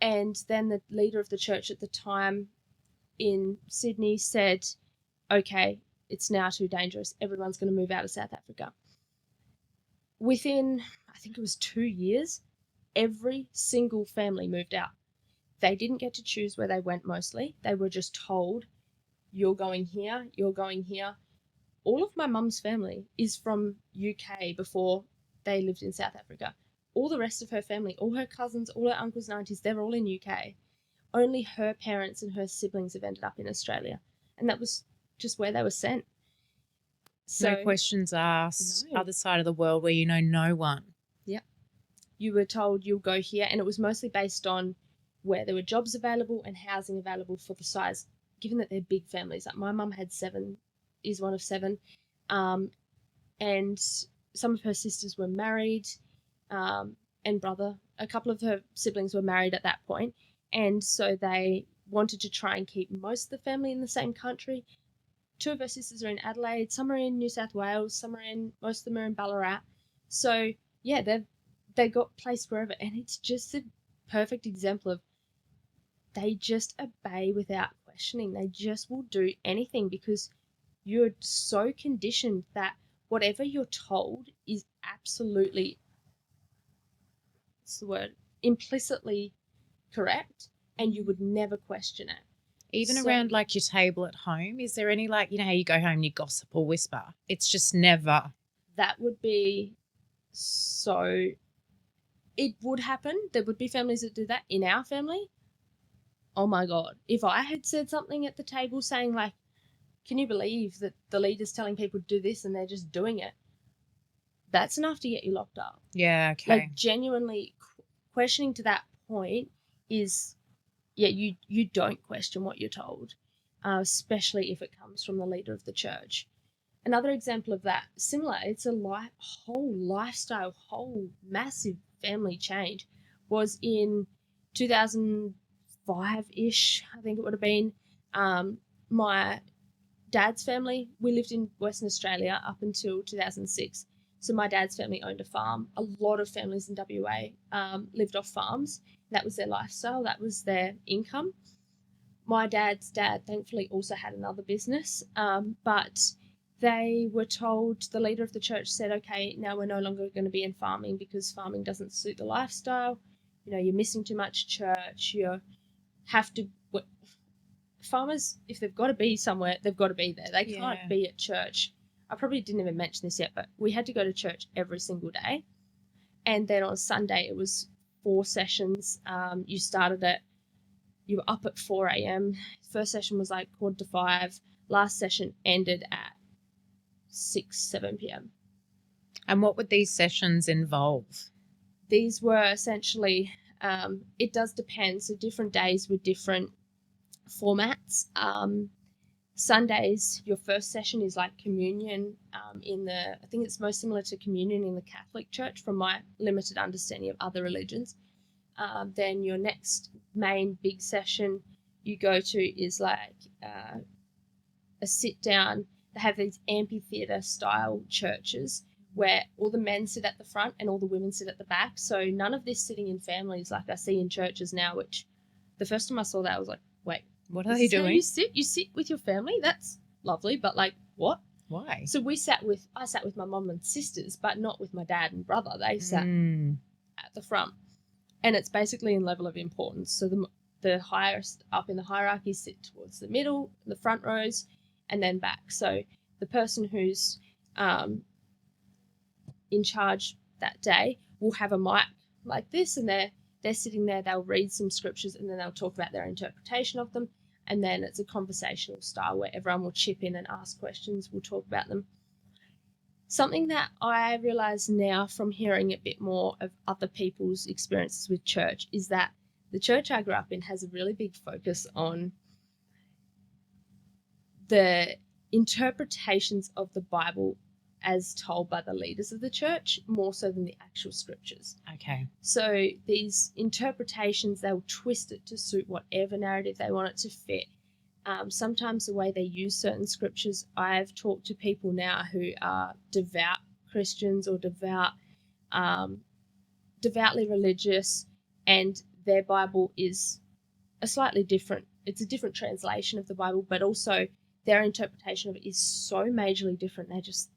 And then the leader of the church at the time in Sydney said, okay, it's now too dangerous. Everyone's going to move out of South Africa. Within, I think it was 2 years, every single family moved out. They didn't get to choose where they went mostly. They were just told, you're going here, you're going here. All of my mum's family is from UK before they lived in South Africa. All the rest of her family, all her cousins, all her uncles and aunties, they're all in UK. Only her parents and her siblings have ended up in Australia. And that was just where they were sent. So, no questions asked. No. Other side of the world where you know no one. Yeah. You were told you'll go here, and it was mostly based on where there were jobs available and housing available for the size, given that they're big families. Like my mum had 7, is one of 7, and some of her sisters were married, and brother. A couple of her siblings were married at that point, and so they wanted to try and keep most of the family in the same country. 2 of her sisters are in Adelaide, some are in New South Wales, most of them are in Ballarat. So yeah, they got placed wherever, and it's just a perfect example of they just obey without questioning. They just will do anything because you're so conditioned that whatever you're told is absolutely, what's the word, implicitly correct, and you would never question it. Even around like your table at home, is there any, like, you know how you go home and you gossip or whisper? It's just never. That would be so, it would happen. There would be families that do that. In our family, oh my God, if I had said something at the table saying like, can you believe that the leader's telling people to do this and they're just doing it? That's enough to get you locked up. Yeah, okay. Like genuinely questioning to that point is, yeah, you don't question what you're told, especially if it comes from the leader of the church. Another example of that, similar, it's a whole lifestyle, whole massive family change, was in 2005-ish, I think it would have been. My dad's family, we lived in Western Australia up until 2006. So my dad's family owned a farm. A lot of families in WA lived off farms. That was their lifestyle. That was their income. My dad's dad, thankfully, also had another business, but they were told, the leader of the church said, okay, now we're no longer going to be in farming because farming doesn't suit the lifestyle. You know, you're missing too much church. You have to... Farmers, if they've got to be somewhere, they've got to be there. They can't be at church. I probably didn't even mention this yet, but we had to go to church every single day. And then on Sunday, it was 4 sessions. You were up at 4 a.m. First session was like 4:45. Last session ended at 7 p.m. And what would these sessions involve? These were essentially, it does depend. So different days were different formats. Sundays, your first session is like communion I think it's most similar to communion in the Catholic Church from my limited understanding of other religions. Then your next main big session you go to is like a sit down. They have these amphitheatre style churches where all the men sit at the front and all the women sit at the back. So none of this sitting in families like I see in churches now, which the first time I saw that I was like, wait, what are they doing? You sit with your family? That's lovely, but like what? Why? So I sat with my mum and sisters, but not with my dad and brother. They sat at the front. And it's basically in level of importance. So the highest up in the hierarchy sit towards the middle, the front rows, and then back. So the person who's in charge that day will have a mic like this, and they're sitting there, they'll read some scriptures and then they'll talk about their interpretation of them, and then it's a conversational style where everyone will chip in and ask questions, we'll talk about them. Something that I realise now from hearing a bit more of other people's experiences with church is that the church I grew up in has a really big focus on the interpretations of the Bible as told by the leaders of the church, more so than the actual scriptures. Okay. So these interpretations, they'll twist it to suit whatever narrative they want it to fit. Sometimes the way they use certain scriptures, I've talked to people now who are devout Christians or devoutly religious, and their Bible is a slightly different, it's a different translation of the Bible, but also their interpretation of it is so majorly different. They're just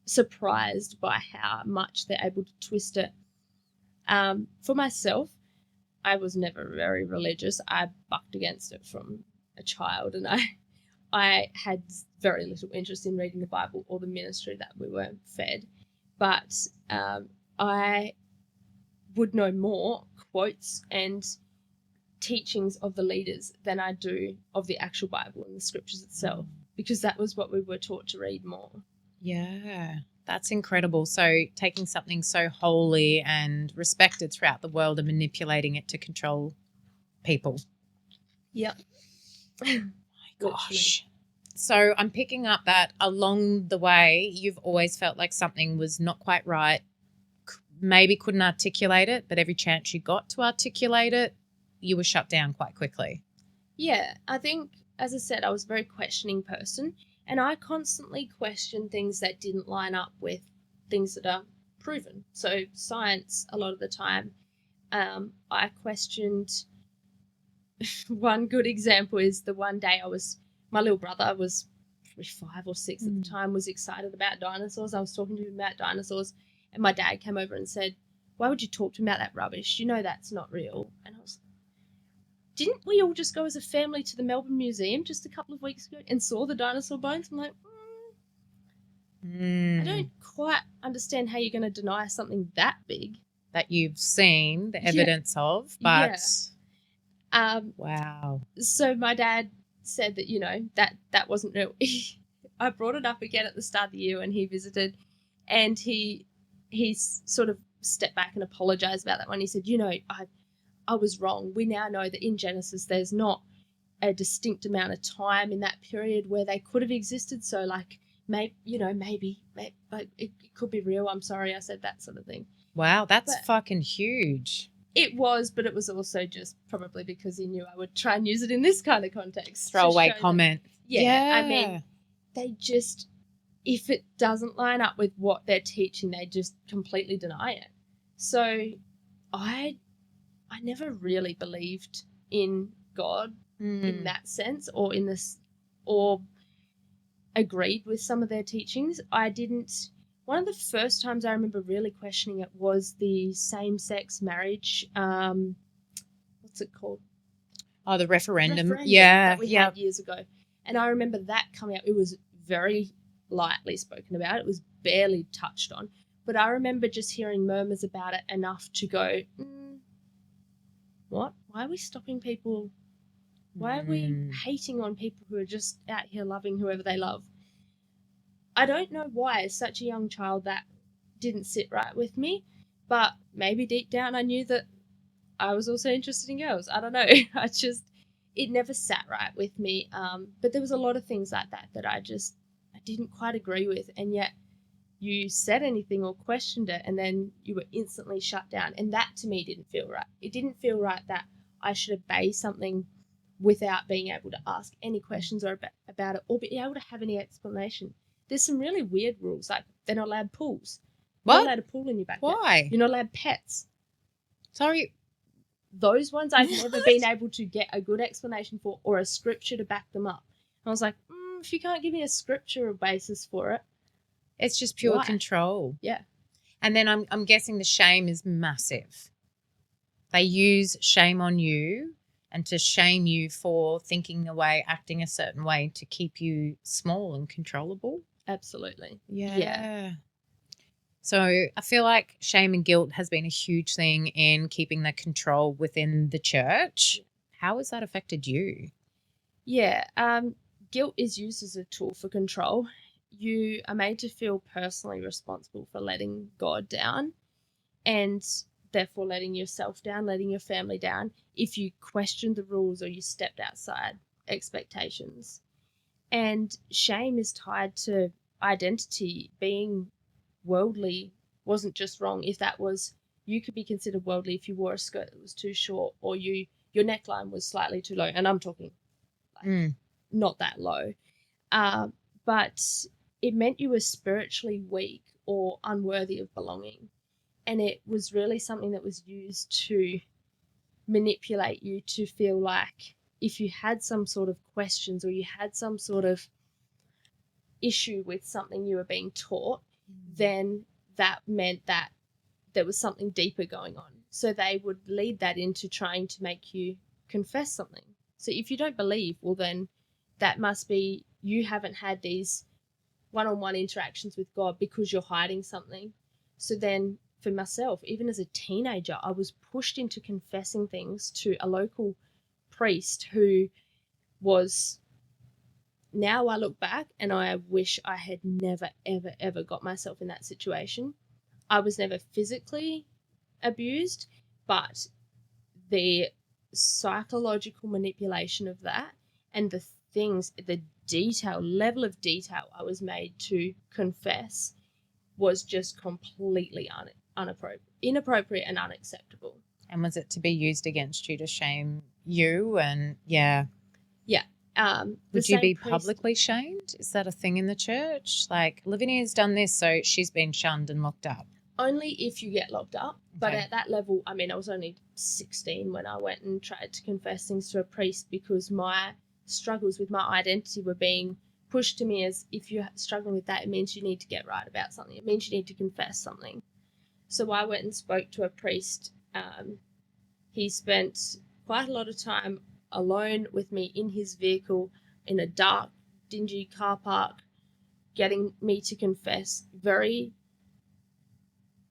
surprised by how much they're able to twist it. For myself, I was never very religious. I bucked against it from a child, and I had very little interest in reading the Bible or the ministry that we were fed. But I would know more quotes and teachings of the leaders than I do of the actual Bible and the scriptures itself, because that was what we were taught to read more. Yeah, that's incredible. So taking something so holy and respected throughout the world and manipulating it to control people. Yep. My gosh. So I'm picking up that along the way, you've always felt like something was not quite right, maybe couldn't articulate it, but every chance you got to articulate it, you were shut down quite quickly. Yeah, I think, as I said, I was a very questioning person. And I constantly question things that didn't line up with things that are proven. So science, a lot of the time, I questioned. One good example is the one day my little brother was 5 or 6 at the time, was excited about dinosaurs. I was talking to him about dinosaurs, and my dad came over and said, "Why would you talk to him about that rubbish? You know that's not real." And I was, didn't we all just go as a family to the Melbourne Museum just a couple of weeks ago and saw the dinosaur bones? I'm like, I don't quite understand how you're going to deny something that big. That you've seen the evidence of, but... Yeah. Wow. So my dad said that, that wasn't real. I brought it up again at the start of the year when he visited, and he sort of stepped back and apologized about that one. He said, I was wrong. We now know that in Genesis there's not a distinct amount of time in that period where they could have existed. So like maybe it could be real. I'm sorry I said that sort of thing. Wow, that's fucking huge. It was, but it was also just probably because he knew I would try and use it in this kind of context. Throwaway comment. Yeah. I mean, they just, if it doesn't line up with what they're teaching, they just completely deny it. So I never really believed in God in that sense, or agreed with some of their teachings. One of the first times I remember really questioning it was the same-sex marriage. What's it called? Oh, the referendum. That we had years ago. And I remember that coming up. It was very lightly spoken about. It was barely touched on. But I remember just hearing murmurs about it enough to go, what? Why are we stopping people? Why are we hating on people who are just out here loving whoever they love? I don't know why, as such a young child, that didn't sit right with me. But maybe deep down I knew that I was also interested in girls. I don't know. it never sat right with me. But there was a lot of things like that I didn't quite agree with, and yet you said anything or questioned it, and then you were instantly shut down. And that to me didn't feel right. It didn't feel right that I should obey something without being able to ask any questions or about it, or be able to have any explanation. There's some really weird rules, like they're not allowed pools. You're What? not allowed a pool in your backyard. Why? You're not allowed pets. Sorry. Those ones I've never been able to get a good explanation for or a scripture to back them up. And I was like, if you can't give me a scripture or basis for it, It's just pure why? control. Yeah. And then I'm guessing the shame is massive. They use shame on you and to shame you for thinking a way, acting a certain way to keep you small and controllable. Absolutely. Yeah. So I feel like shame and guilt has been a huge thing in keeping the control within the church. How has that affected you? Yeah. Guilt is used as a tool for control. You are made to feel personally responsible for letting God down, and therefore letting yourself down, letting your family down, if you questioned the rules or you stepped outside expectations. And shame is tied to identity. Being worldly wasn't just wrong. If that was, you could be considered worldly if you wore a skirt that was too short, or your neckline was slightly too low. And I'm talking like not that low. But it meant you were spiritually weak or unworthy of belonging. And it was really something that was used to manipulate you to feel like if you had some sort of questions or you had some sort of issue with something you were being taught, then that meant that there was something deeper going on. So they would lead that into trying to make you confess something. So if you don't believe, well, then that must be you haven't had these one-on-one interactions with God because you're hiding something. So then for myself, even as a teenager, I was pushed into confessing things to a local priest who was, now I look back and I wish I had never, ever, ever got myself in that situation. I was never physically abused, but the psychological manipulation of that and the things, the level of detail I was made to confess was just completely inappropriate and unacceptable. And was it to be used against you to shame you? And yeah. Would you be publicly shamed? Is that a thing in the church? Like, Lavinia's done this, so she's been shunned and locked up. Only if you get locked up. But Okay. at that level, I mean, I was only 16 when I went and tried to confess things to a priest, because my struggles with my identity were being pushed to me as, if you're struggling with that, it means you need to get right about something. It means you need to confess something. So I went and spoke to a priest. He spent quite a lot of time alone with me in his vehicle in a dark, dingy car park, getting me to confess very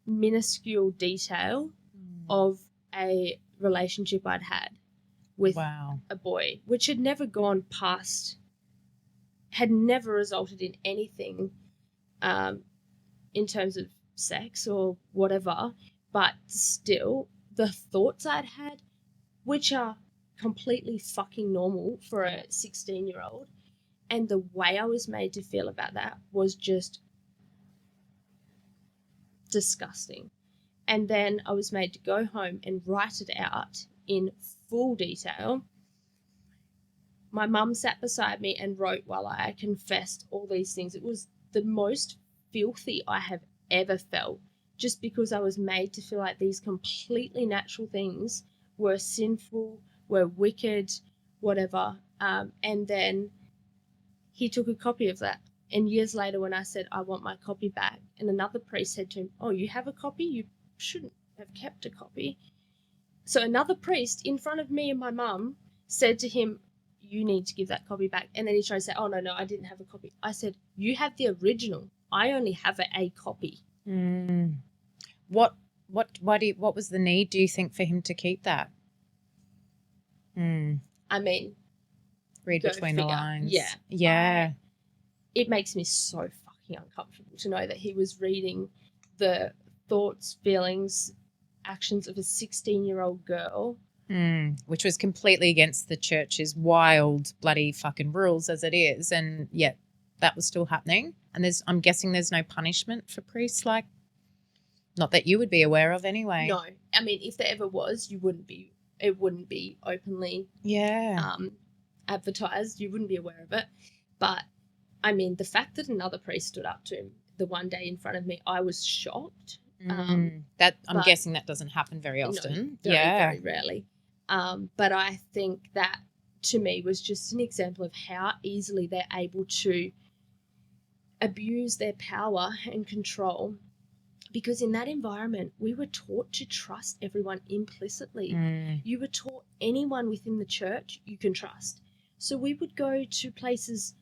minuscule detail of a relationship I'd had with a boy, which had never gone past, had never resulted in anything in terms of sex or whatever, but still the thoughts I'd had, which are completely fucking normal for a 16-year-old, and the way I was made to feel about that was just disgusting. And then I was made to go home and write it out in full detail. My mum sat beside me and wrote while I confessed all these things. It was the most filthy I have ever felt, just because I was made to feel like these completely natural things were sinful, were wicked, whatever. And then he took a copy of that. And years later, when I said, I want my copy back, and another priest said to him, oh, you have a copy? You shouldn't have kept a copy. So another priest in front of me and my mum said to him, you need to give that copy back. And then he tried to say, oh, no, I didn't have a copy. I said, you have the original. I only have a copy. What was the need, do you think, for him to keep that? I mean, read between the lines. Yeah. It makes me so fucking uncomfortable to know that he was reading the thoughts, feelings, actions of a 16-year-old girl Which was completely against the church's wild bloody fucking rules as it is, and yet that was still happening. And I'm guessing there's no punishment for priests, like, not that you would be aware of anyway. No, I mean, if there ever was, it wouldn't be openly advertised. You wouldn't be aware of it. But I mean, the fact that another priest stood up to him the one day in front of me, I was shocked. That I'm guessing that doesn't happen very often. No, very rarely. But I think that to me was just an example of how easily they're able to abuse their power and control, because in that environment we were taught to trust everyone implicitly. You were taught anyone within the church you can trust. So we would go to places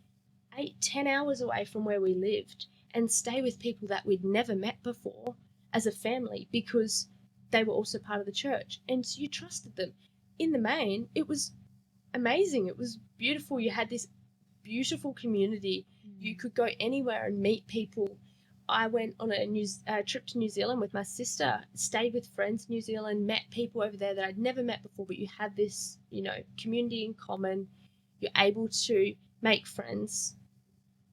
8-10 hours away from where we lived and stay with people that we'd never met before as a family because they were also part of the church, and so you trusted them. In the main, it was amazing. It was beautiful. You had this beautiful community. You could go anywhere and meet people. I went on a trip to New Zealand with my sister, stayed with friends in New Zealand, met people over there that I'd never met before, but you had this, community in common. You're able to make friends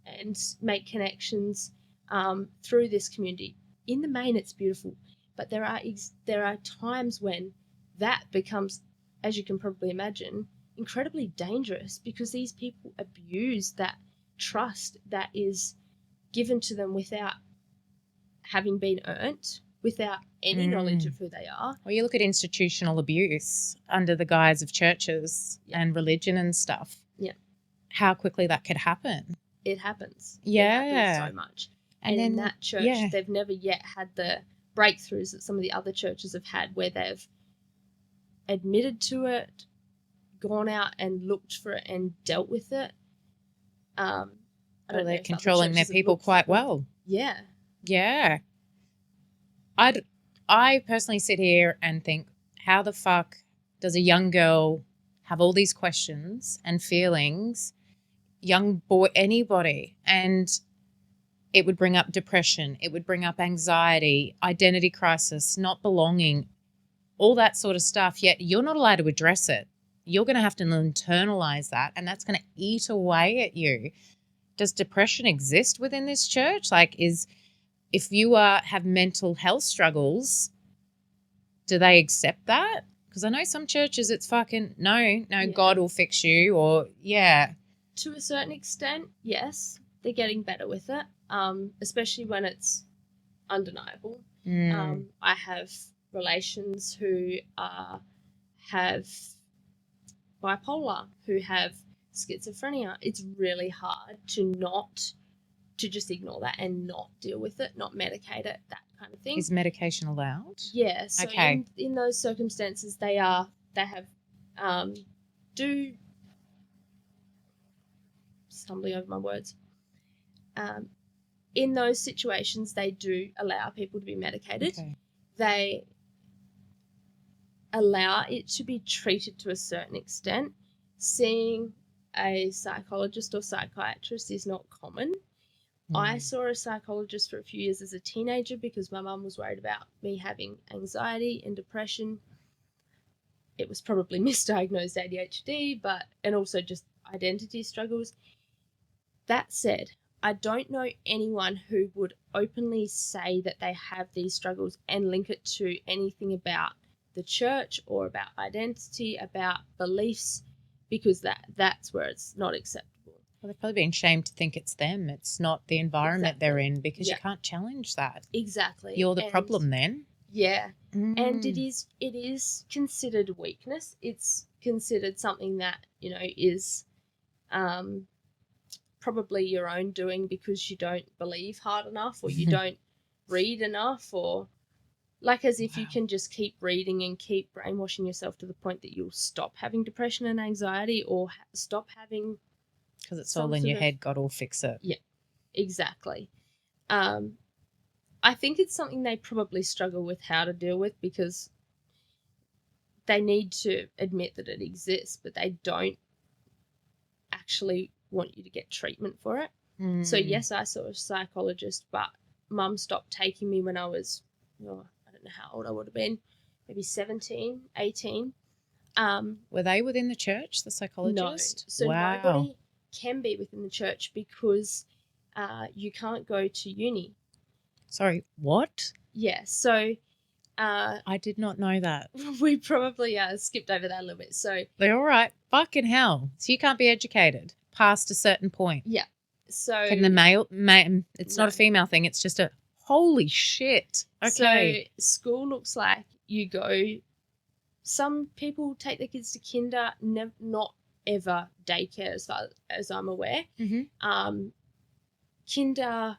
and make connections through this community. In the main, it's beautiful, but there are times when that becomes, as you can probably imagine, incredibly dangerous, because these people abuse that trust that is given to them without having been earned, without any knowledge of who they are. Well, you look at institutional abuse under the guise of churches and religion and stuff. Yeah. How quickly that could happen. It happens. Yeah. It happens so much. And in that church, they've never yet had the breakthroughs that some of the other churches have had, where they've admitted to it, gone out and looked for it and dealt with it. They're controlling their people quite well. Yeah. Yeah. I personally sit here and think, how the fuck does a young girl have all these questions and feelings, young boy, anybody, and it would bring up depression, it would bring up anxiety, identity crisis, not belonging, all that sort of stuff, yet you're not allowed to address it. You're going to have to internalize that, and that's going to eat away at you. Does depression exist within this church? Like, if you have mental health struggles, do they accept that? Because I know some churches it's fucking, no, God will fix you, or, To a certain extent, yes, they're getting better with it, especially when it's undeniable. I have relations who have bipolar, who have schizophrenia. It's really hard to just ignore that and not deal with it, not medicate it, that kind of thing. Is medication allowed? Yeah. So okay. in those circumstances, they stumbling over my words. In those situations, they do allow people to be medicated. Okay. They allow it to be treated to a certain extent. Seeing a psychologist or psychiatrist is not common. I saw a psychologist for a few years as a teenager because my mum was worried about me having anxiety and depression. It was probably misdiagnosed ADHD, and also just identity struggles. That said, I don't know anyone who would openly say that they have these struggles and link it to anything about the church or about identity, about beliefs, because that's where it's not acceptable. Well, they've probably been shamed to think it's them. It's not the environment they're in, because you can't challenge that. Exactly. You're the problem then. Yeah. And it is considered weakness. It's considered something that, is probably your own doing because you don't believe hard enough, or you don't read enough, or like as if you can just keep reading and keep brainwashing yourself to the point that you'll stop having depression and anxiety, or stop having... Because it's all in your head, God will fix it. Yeah, exactly. I think it's something they probably struggle with how to deal with, because they need to admit that it exists, but they don't actually want you to get treatment for it. So yes, I saw a psychologist, but Mum stopped taking me when I was, I don't know how old I would have been, maybe 17, 18. Were they within the church, the No. psychologist? So Wow. nobody can be within the church because you can't go to uni. Sorry, what? Yeah. So I did not know that. we probably skipped over that a little bit. So They're all right. Fucking hell. So you can't be educated past a certain point. yeah. So Can the it's not No. a female thing. It's just a holy shit. Okay. So school looks like you go. Some people take their kids to kinder, not ever daycare, as far as I'm aware. Mhm. Kinder,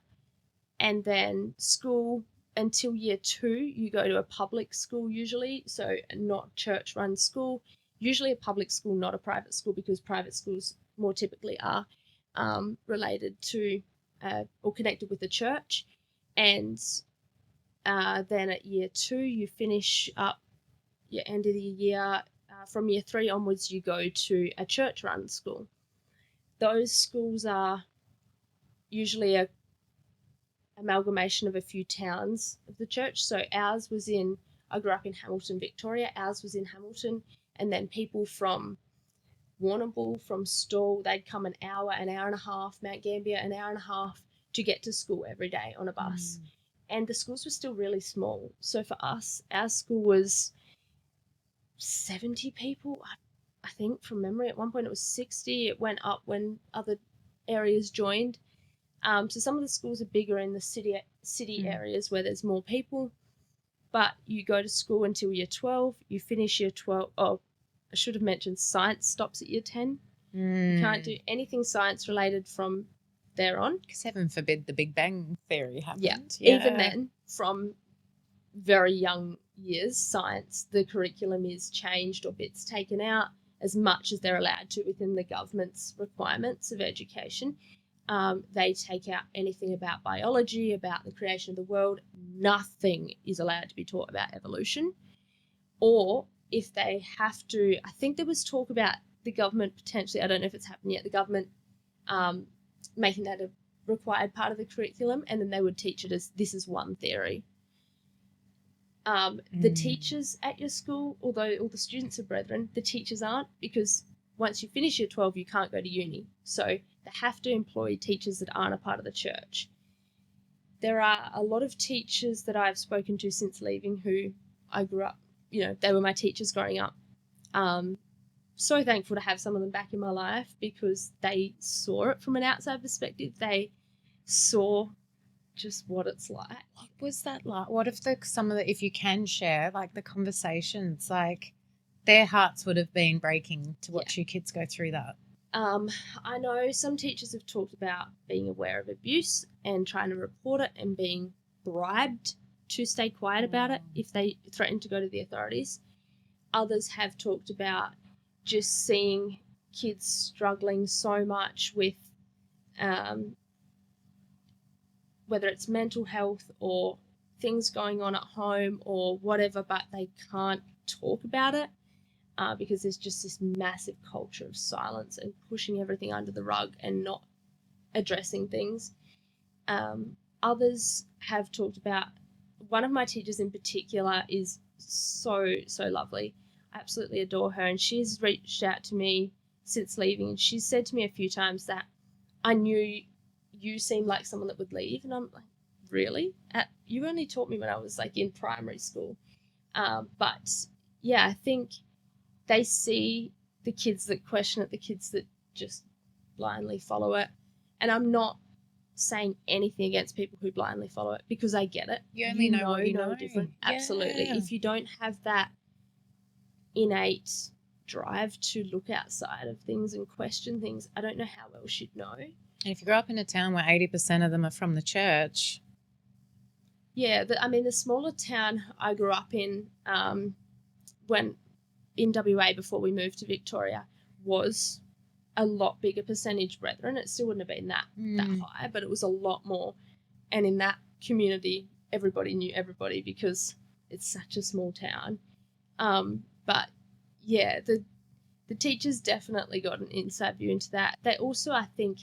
and then school until year 2. You go to a public school usually, so not church-run school. Usually a public school, not a private school, because private schools more typically are related to or connected with the church. And then at year 2, you finish up your end of the year. From year 3 onwards, you go to a church-run school. Those schools are usually a amalgamation of a few towns of the church. So ours was I grew up in Hamilton, Victoria. Ours was in Hamilton, and then people from Warrnambool, from Stawell, they'd come an hour and a half, Mount Gambier an hour and a half to get to school every day on a bus. And the schools were still really small. So for us, our school was 70 people, I think, from memory. At one point it was 60. It went up when other areas joined. So some of the schools are bigger in the city areas where there's more people. But you go to school until year 12. You finish year 12. Oh, I should have mentioned science stops at year 10. You can't do anything science related from there on. Because heaven forbid the Big Bang Theory happened. Yeah. Even then, from very young years, science, the curriculum is changed or bits taken out as much as they're allowed to within the government's requirements of education. They take out anything about biology, about the creation of the world. Nothing is allowed to be taught about evolution. Or if they have to, I think there was talk about the government potentially, I don't know if it's happened yet, the government making that a required part of the curriculum, and then they would teach it as this is one theory. The teachers at your school, although all the students are brethren, the teachers aren't, because once you finish year 12, you can't go to uni. So they have to employ teachers that aren't a part of the church. There are a lot of teachers that I've spoken to since leaving who I grew up, they were my teachers growing up. So thankful to have some of them back in my life because they saw it from an outside perspective. They saw just what it's like. What was that like? What if if you can share, like the conversations, like their hearts would have been breaking to watch you kids go through that? I know some teachers have talked about being aware of abuse and trying to report it and being bribed to stay quiet about it if they threaten to go to the authorities. Others have talked about just seeing kids struggling so much with whether it's mental health or things going on at home or whatever, but they can't talk about it because there's just this massive culture of silence and pushing everything under the rug and not addressing things. Others have talked about, one of my teachers in particular is so lovely. I absolutely adore her, and she's reached out to me since leaving, and she's said to me a few times that I knew you seemed like someone that would leave, and I'm like, really? You only taught me when I was like in primary school. But yeah, I think they see the kids that question it, the kids that just blindly follow it. And I'm not saying anything against people who blindly follow it because I get it. You only know what you know. Different. Yeah. Absolutely. If you don't have that innate drive to look outside of things and question things, I don't know how else you'd know. And if you grow up in a town where 80% of them are from the church. Yeah, the smaller town I grew up in, when in WA before we moved to Victoria, was a lot bigger percentage brethren. It still wouldn't have been that high, but it was a lot more. And in that community, everybody knew everybody because it's such a small town. But yeah, the teachers definitely got an inside view into that. They also, I think,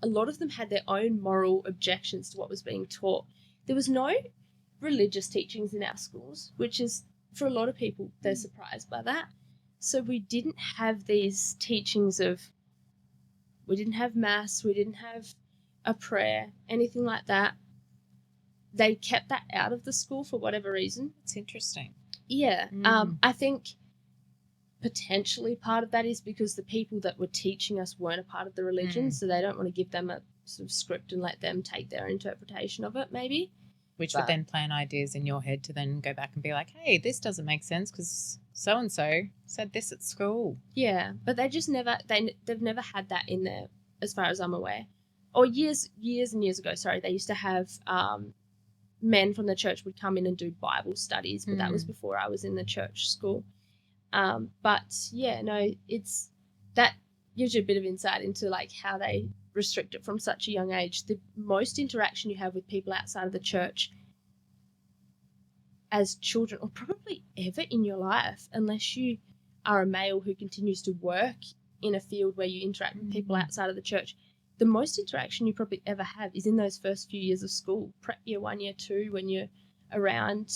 a lot of them had their own moral objections to what was being taught. There was no religious teachings in our schools, which is, for a lot of people, they're surprised by that. So we didn't have these teachings of, we didn't have mass, we didn't have a prayer, anything like that. They kept that out of the school for whatever reason. It's interesting. Yeah. I think potentially part of that is because the people that were teaching us weren't a part of the religion, so they don't want to give them a sort of script and let them take their interpretation of it, maybe. Which would then plant ideas in your head to then go back and be like, hey, this doesn't make sense because so-and-so said this at school. Yeah, but they just never, they've never had that in there as far as I'm aware. Or years and years ago, sorry, they used to have men from the church would come in and do Bible studies, but that was before I was in the church school. But yeah, no, it's, that gives you a bit of insight into like how they restrict it from such a young age. The most interaction you have with people outside of the church as children, or probably ever in your life, unless you are a male who continues to work in a field where you interact with people outside of the church, the most interaction you probably ever have is in those first few years of school, prep year 1, year 2, when you're around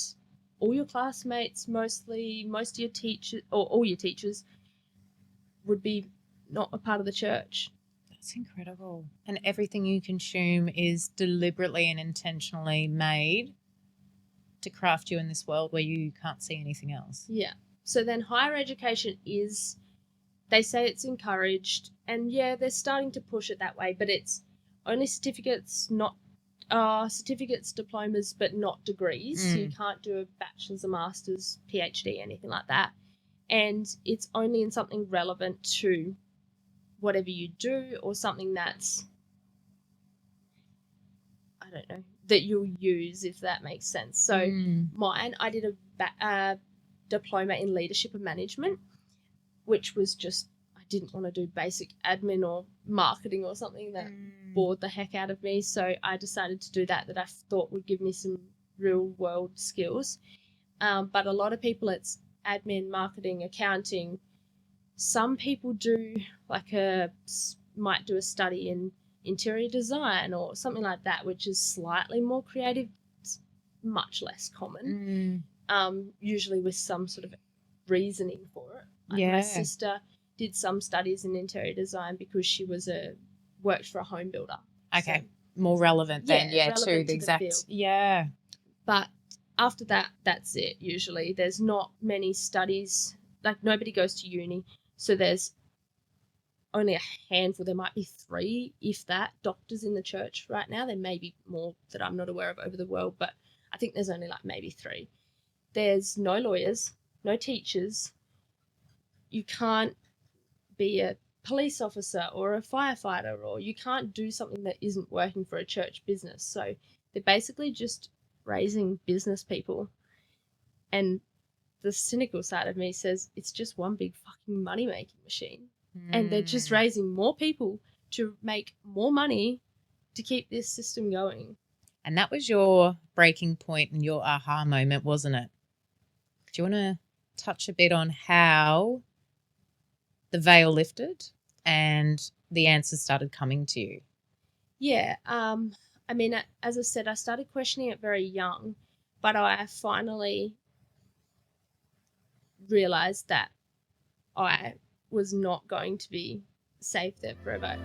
all your classmates, mostly, most of your teachers, or all your teachers would be not a part of the church. That's incredible. And everything you consume is deliberately and intentionally made to craft you in this world where you can't see anything else. Yeah. So then higher education is, they say it's encouraged, and yeah, they're starting to push it that way, but it's only certificates, not certificates, diplomas, but not degrees. So you can't do a bachelor's, a master's, PhD, anything like that. And it's only in something relevant to whatever you do, or something that's, I don't know, that you'll use, if that makes sense. So mine, I did a diploma in leadership and management, which was just, I didn't want to do basic admin or marketing or something that bored the heck out of me. So I decided to do that I thought would give me some real world skills. But a lot of people, it's admin, marketing, accounting. Some people do might do a study in interior design or something like that, which is slightly more creative. It's much less common, usually with some sort of reasoning for it. Like my sister did some studies in interior design because she was worked for a home builder. Okay, so, more relevant then, to the exact field. Yeah. But after that, that's it. Usually, there's not many studies. Like nobody goes to uni, so there's only a handful. There might be 3, if that, doctors in the church right now. There may be more that I'm not aware of over the world, but I think there's only like maybe 3. There's no lawyers, no teachers. You can't be a police officer or a firefighter, or you can't do something that isn't working for a church business. So they're basically just raising business people. And the cynical side of me says it's just one big fucking money-making machine. And they're just raising more people to make more money to keep this system going. And that was your breaking point and your aha moment, wasn't it? Do you want to touch a bit on how the veil lifted and the answers started coming to you? Yeah. I mean, as I said, I started questioning it very young, but I finally realized that I was not going to be safe there forever.